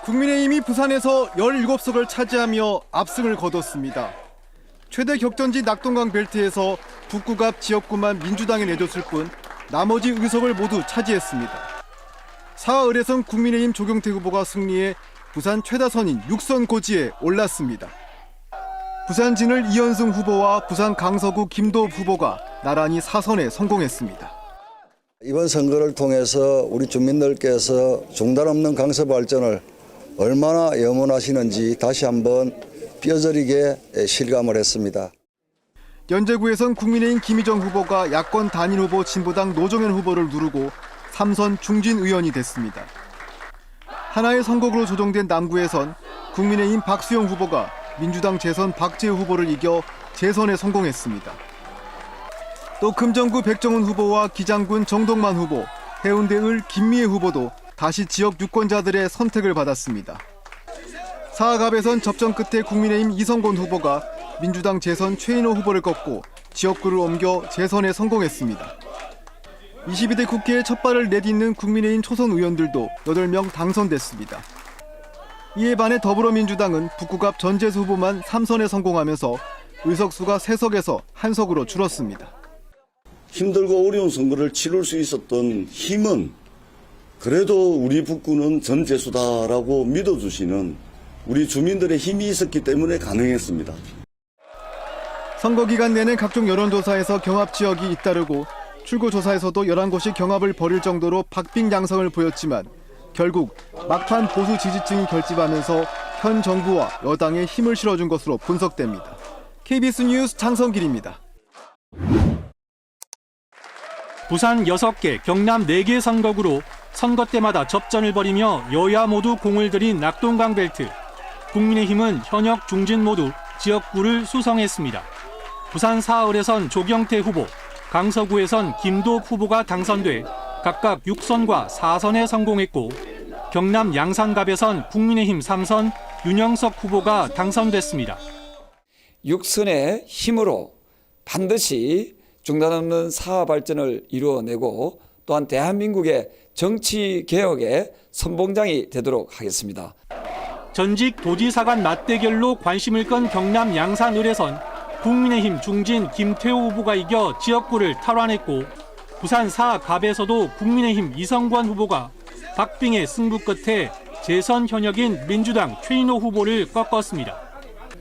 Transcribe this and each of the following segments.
국민의힘이 부산에서 17석을 차지하며 압승을 거뒀습니다. 최대 격전지 낙동강 벨트에서 북구갑 지역구만 민주당에 내줬을 뿐 나머지 의석을 모두 차지했습니다. 사을에선 국민의힘 조경태 후보가 승리해 부산 최다선인 6선 고지에 올랐습니다. 부산 진을 이현승 후보와 부산 강서구 김도읍 후보가 나란히 4선에 성공했습니다. 이번 선거를 통해서 우리 주민들께서 중단 없는 강서 발전을 얼마나 염원하시는지 다시 한번 뼈저리게 실감을 했습니다. 연제구에선 국민의힘 김희정 후보가 야권 단일 후보 진보당 노정현 후보를 누르고 3선 중진 의원이 됐습니다. 하나의 선거구로 조정된 남구에선 국민의힘 박수영 후보가 민주당 재선 박재우 후보를 이겨 재선에 성공했습니다. 또 금정구 백정훈 후보와 기장군 정동만 후보, 해운대 을 김미애 후보도 다시 지역 유권자들의 선택을 받았습니다. 사하갑에선 접전 끝에 국민의힘 이성곤 후보가 민주당 재선 최인호 후보를 꺾고 지역구를 옮겨 재선에 성공했습니다. 22대 국회에 첫 발을 내딛는 국민의힘 초선 의원들도 8명 당선됐습니다. 이에 반해 더불어민주당은 북구갑 전재수 후보만 3선에 성공하면서 의석수가 3석에서 1석으로 줄었습니다. 힘들고 어려운 선거를 치룰 수 있었던 힘은 그래도 우리 북구는 전재수다라고 믿어주시는 우리 주민들의 힘이 있었기 때문에 가능했습니다. 선거 기간 내내 각종 여론조사에서 경합 지역이 잇따르고 출구조사에서도 11곳이 경합을 벌일 정도로 박빙 양상을 보였지만 결국 막판 보수 지지층이 결집하면서 현 정부와 여당에 힘을 실어준 것으로 분석됩니다. KBS 뉴스 장성길입니다. 부산 6개, 경남 4개 선거구로 선거 때마다 접전을 벌이며 여야 모두 공을 들인 낙동강 벨트. 국민의힘은 현역 중진 모두 지역구를 수성했습니다. 부산 사을에선 조경태 후보, 강서구에선 김도읍 후보가 당선돼 각각 6선과 4선에 성공했고 경남 양산갑에선 국민의힘 3선 윤영석 후보가 당선됐습니다. 6선의 힘으로 반드시 중단 없는 사화 발전을 이루어내고 또한 대한민국의 정치 개혁의 선봉장이 되도록 하겠습니다. 전직 도지사 간 맞대결로 관심을 끈 경남 양산을에선 국민의힘 중진 김태호 후보가 이겨 지역구를 탈환했고 부산 사갑에서도 국민의힘 이성관 후보가 박빙의 승부 끝에 재선 현역인 민주당 최인호 후보를 꺾었습니다.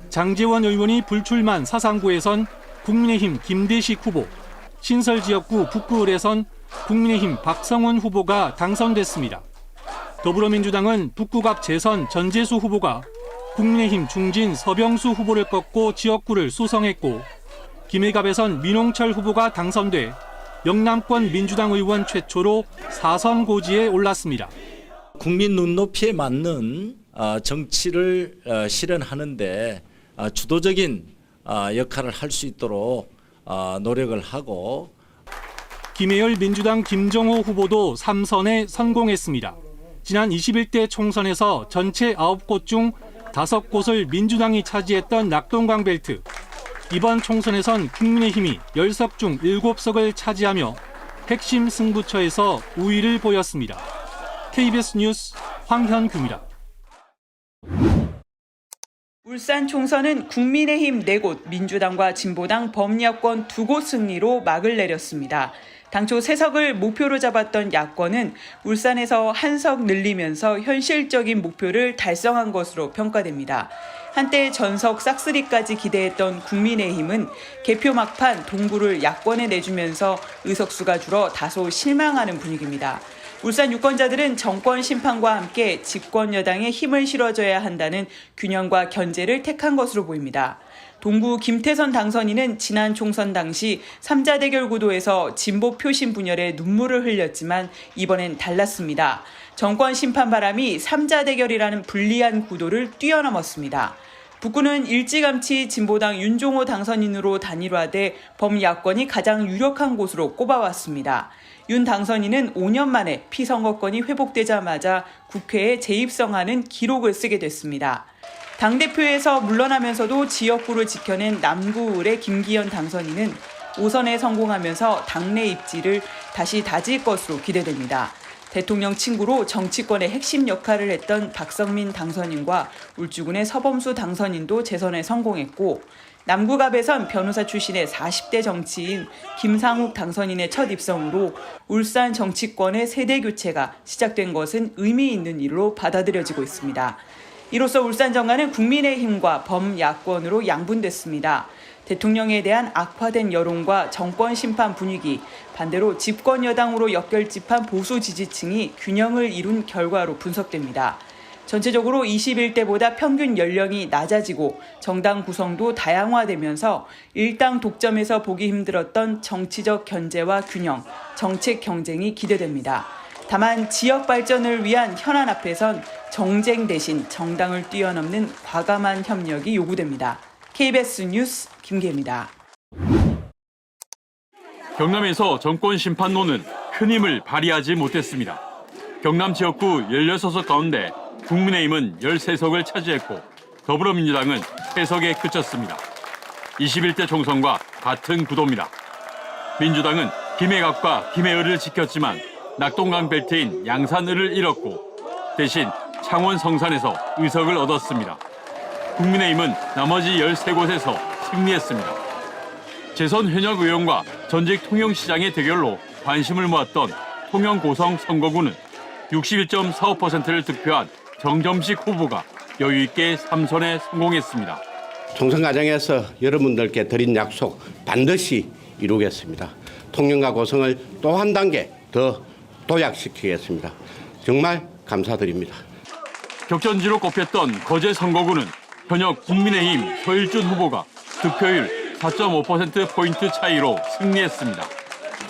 장제원 의원이 불출마한 사상구에선 국민의힘 김대식 후보, 신설지역구 북구을에선 국민의힘 박성훈 후보가 당선됐습니다. 더불어민주당은 북구갑 재선 전재수 후보가 국민의힘 중진 서병수 후보를 꺾고 지역구를 수성했고 김해갑에선 민홍철 후보가 당선돼 영남권 민주당 의원 최초로 4선 고지에 올랐습니다. 국민 눈높이에 맞는 정치를 실현하는 데 주도적인 역할을 할 수 있도록 노력을 하고 김해열 민주당 김정호 후보도 3선에 성공했습니다. 지난 21대 총선에서 전체 9곳 중 5곳을 민주당이 차지했던 낙동강 벨트. 이번 총선에선 국민의힘이 10석 중 7석을 차지하며 핵심 승부처에서 우위를 보였습니다. KBS 뉴스 황현규입니다. 울산 총선은 국민의힘 4곳, 민주당과 진보당 범야권 2곳 승리로 막을 내렸습니다. 당초 3석을 목표로 잡았던 야권은 울산에서 1석 늘리면서 현실적인 목표를 달성한 것으로 평가됩니다. 한때 전석 싹쓸이까지 기대했던 국민의힘은 개표 막판 동구를 야권에 내주면서 의석수가 줄어 다소 실망하는 분위기입니다. 울산 유권자들은 정권 심판과 함께 집권 여당에 힘을 실어줘야 한다는 균형과 견제를 택한 것으로 보입니다. 동구 김태선 당선인은 지난 총선 당시 3자 대결 구도에서 진보 표심 분열에 눈물을 흘렸지만 이번엔 달랐습니다. 정권 심판 바람이 3자 대결이라는 불리한 구도를 뛰어넘었습니다. 북구는 일찌감치 진보당 윤종호 당선인으로 단일화돼 범야권이 가장 유력한 곳으로 꼽아왔습니다. 윤 당선인은 5년 만에 피선거권이 회복되자마자 국회에 재입성하는 기록을 쓰게 됐습니다. 당대표에서 물러나면서도 지역구를 지켜낸 남구을의 김기현 당선인은 5선에 성공하면서 당내 입지를 다시 다질 것으로 기대됩니다. 대통령 친구로 정치권의 핵심 역할을 했던 박성민 당선인과 울주군의 서범수 당선인도 재선에 성공했고 남구갑에선 변호사 출신의 40대 정치인 김상욱 당선인의 첫 입성으로 울산 정치권의 세대 교체가 시작된 것은 의미 있는 일로 받아들여지고 있습니다. 이로써 울산 정가는 국민의힘과 범야권으로 양분됐습니다. 대통령에 대한 악화된 여론과 정권 심판 분위기, 반대로 집권 여당으로 역결집한 보수 지지층이 균형을 이룬 결과로 분석됩니다. 전체적으로 21대보다 평균 연령이 낮아지고 정당 구성도 다양화되면서 일당 독점에서 보기 힘들었던 정치적 견제와 균형, 정책 경쟁이 기대됩니다. 다만 지역 발전을 위한 현안 앞에선 정쟁 대신 정당을 뛰어넘는 과감한 협력이 요구됩니다. KBS 뉴스 김계입니다. 경남에서 정권 심판론은 큰 힘을 발휘하지 못했습니다. 경남 지역구 16석 가운데 국민의힘은 13석을 차지했고 더불어민주당은 3석에 그쳤습니다. 21대 총선과 같은 구도입니다. 민주당은 김해갑과 김해을을 지켰지만 낙동강 벨트인 양산을을 잃었고 대신 창원 성산에서 의석을 얻었습니다. 국민의힘은 나머지 13곳에서 승리했습니다. 재선 현역 의원과 전직 통영시장의 대결로 관심을 모았던 통영 고성 선거구는 61.45%를 득표한 정점식 후보가 여유 있게 3선에 성공했습니다. 총선 과정에서 여러분들께 드린 약속 반드시 이루겠습니다. 통영과 고성을 또 한 단계 더 도약시키겠습니다. 정말 감사드립니다. 격전지로 꼽혔던 거제 선거구는 현역 국민의힘 서일준 후보가 득표율 4.5%포인트 차이로 승리했습니다.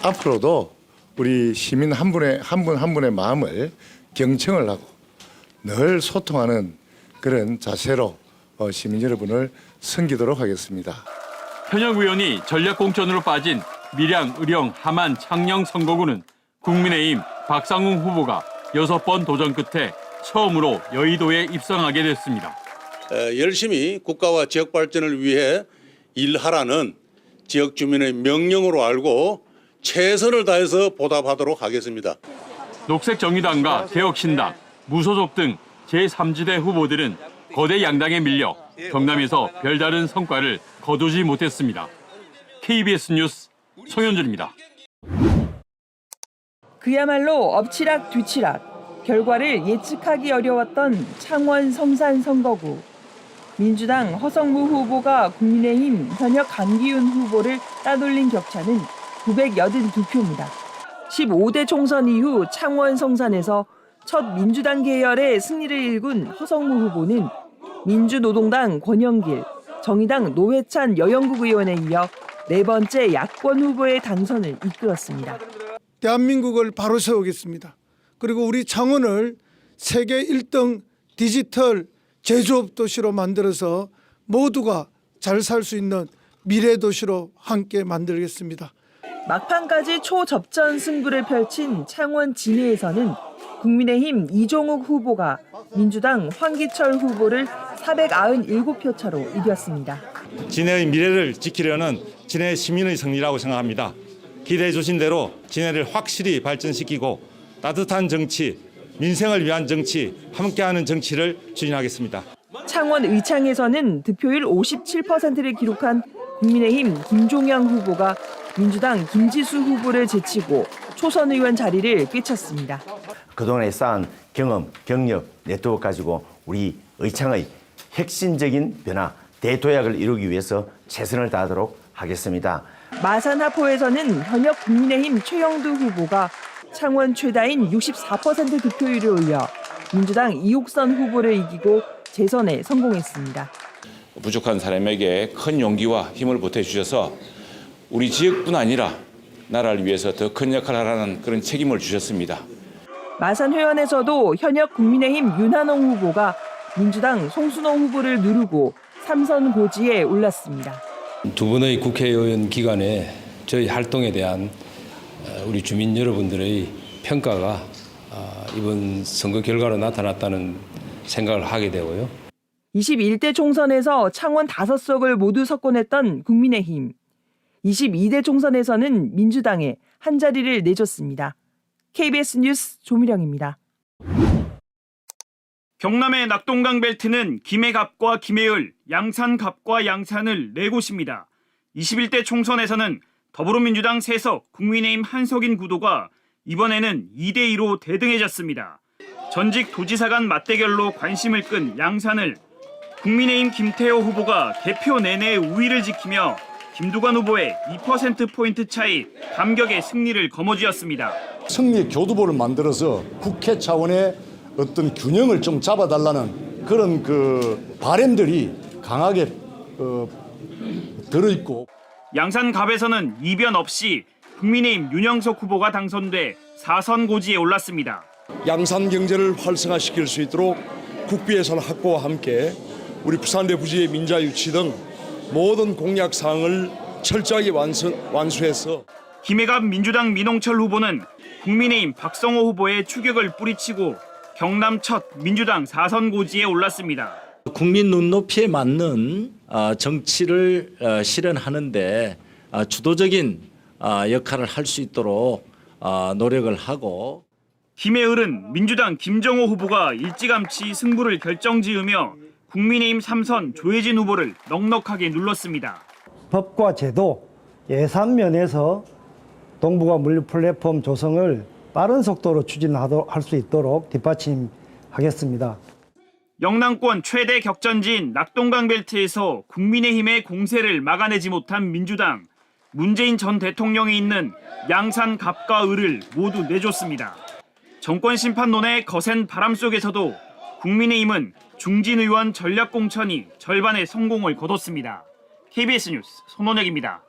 앞으로도 우리 시민 한 분의 마음을 경청을 하고 늘 소통하는 그런 자세로 시민 여러분을 섬기도록 하겠습니다. 현역 의원이 전략공천으로 빠진 밀양, 의령, 함안, 창녕 선거구는 국민의힘 박상웅 후보가 6번 도전 끝에 처음으로 여의도에 입성하게 됐습니다. 열심히 국가와 지역 발전을 위해 일하라는 지역 주민의 명령으로 알고 최선을 다해서 보답하도록 하겠습니다. 녹색정의당과 개혁신당, 무소속 등 제3지대 후보들은 거대 양당에 밀려 경남에서 별다른 성과를 거두지 못했습니다. KBS 뉴스 송현준입니다. 그야말로 엎치락 뒤치락, 결과를 예측하기 어려웠던 창원 성산 선거구. 민주당 허성무 후보가 국민의힘 현역 강기훈 후보를 따돌린 격차는 982표입니다. 15대 총선 이후 창원 성산에서 첫 민주당 계열의 승리를 일군 허성무 후보는 민주노동당 권영길, 정의당 노회찬 여영국 의원에 이어 4번째 야권 후보의 당선을 이끌었습니다. 대한민국을 바로 세우겠습니다. 그리고 우리 창원을 세계 1등 디지털 제조업 도시로 만들어서 모두가 잘 살 수 있는 미래 도시로 함께 만들겠습니다. 막판까지 초접전 승부를 펼친 창원 진해에서는 국민의힘 이종욱 후보가 민주당 황기철 후보를 497표 차로 이겼습니다. 진해의 미래를 지키려는 진해 시민의 승리라고 생각합니다. 기대해 주신 대로 진해를 확실히 발전시키고 따뜻한 정치, 민생을 위한 정치, 함께하는 정치를 추진하겠습니다. 창원 의창에서는 득표율 57%를 기록한 국민의힘 김종영 후보가 민주당 김지수 후보를 제치고 초선 의원 자리를 꿰찼습니다. 그동안에 쌓은 경험, 경력, 네트워크 가지고 우리 의창의 핵심적인 변화, 대도약을 이루기 위해서 최선을 다하도록 하겠습니다. 마산 하포에서는 현역 국민의힘 최영두 후보가 창원 최다인 64% 득표율을 올려 민주당 이옥선 후보를 이기고 재선에 성공했습니다. 부족한 사람에게 큰 용기와 힘을 보태주셔서 우리 지역뿐 아니라 나라를 위해서 더 큰 역할을 하라는 그런 책임을 주셨습니다. 마산 회원에서도 현역 국민의힘 윤한홍 후보가 민주당 송순호 후보를 누르고 3선 고지에 올랐습니다. 두 분의 국회의원 기간에 저희 활동에 대한 우리 주민 여러분들의 평가가 이번 선거 결과로 나타났다는 생각을 하게 되고요. 21대 총선에서 창원 5석을 모두 석권했던 국민의힘. 22대 총선에서는 민주당에 한 자리를 내줬습니다. KBS 뉴스 조미령입니다. 경남의 낙동강 벨트는 김해갑과 김해을, 양산갑과 양산을 4곳입니다. 21대 총선에서는 더불어민주당 3석, 국민의힘 한석인 구도가 이번에는 2대2로 대등해졌습니다. 전직 도지사 간 맞대결로 관심을 끈 양산을 국민의힘 김태호 후보가 개표 내내 우위를 지키며 김두관 후보의 2%포인트 차이 감격의 승리를 거머쥐었습니다. 승리 교두보를 만들어서 국회 차원의 어떤 균형을 좀 잡아달라는 그런 바람들이 강하게 들어있고, 양산갑에서는 이변 없이 국민의힘 윤영석 후보가 당선돼 4선 고지에 올랐습니다. 양산 경제를 활성화시킬 수 있도록 국비 예산 확보와 함께 우리 부산대 부지의 민자 유치 등 모든 공약 사항을 철저하게 완수해서 김해갑 민주당 민홍철 후보는 국민의힘 박성호 후보의 추격을 뿌리치고 경남 첫 민주당 4선 고지에 올랐습니다. 국민 눈높이에 맞는 정치를 실현하는데 주도적인 역할을 할 수 있도록 노력을 하고, 김해을은 민주당 김정호 후보가 일찌감치 승부를 결정지으며 국민의힘 3선 조혜진 후보를 넉넉하게 눌렀습니다. 법과 제도, 예산 면에서 동북아 물류 플랫폼 조성을 빠른 속도로 추진할 수 있도록 뒷받침하겠습니다. 영남권 최대 격전지인 낙동강 벨트에서 국민의힘의 공세를 막아내지 못한 민주당, 문재인 전 대통령이 있는 양산 갑과 을을 모두 내줬습니다. 정권 심판론의 거센 바람 속에서도 국민의힘은 중진 의원 전략 공천이 절반의 성공을 거뒀습니다. KBS 뉴스 손원혁입니다.